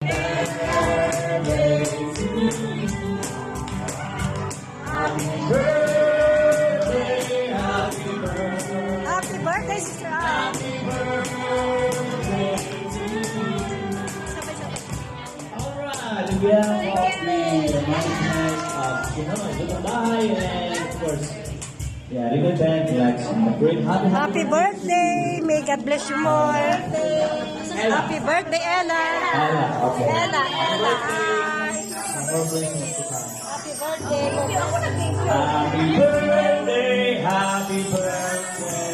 Happy birthday, Sister Ann. Happy birthday to you. Alright, on behalf of the management of Pinoy Lutang Bahay and of course, River Band, we'd like to celebrate Happy birthday. May God bless you more. Happy birthday, Ella. Ella, okay. Ella. More blessings to come. Happy birthday. Happy birthday, happy birthday.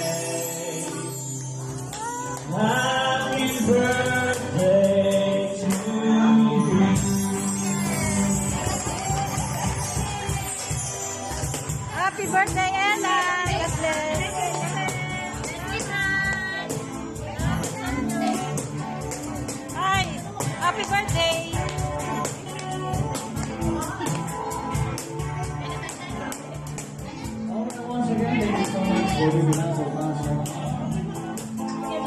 Happy birthday to you. Happy birthday, Ella. God bless. Hi. Happy birthday. Once again, thank you so much for giving us a concert.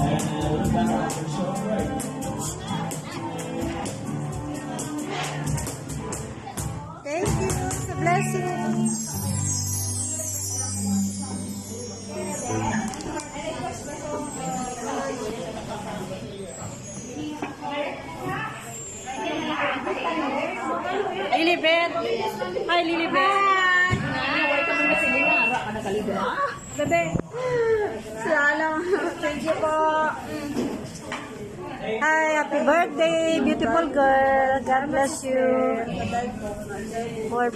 And we're back after the show break. Thank you. The blessings. Lilibet. Hi, Lilibet. Bebe. Salamat. Thank you po. Hi, happy birthday, beautiful girl. God bless you. More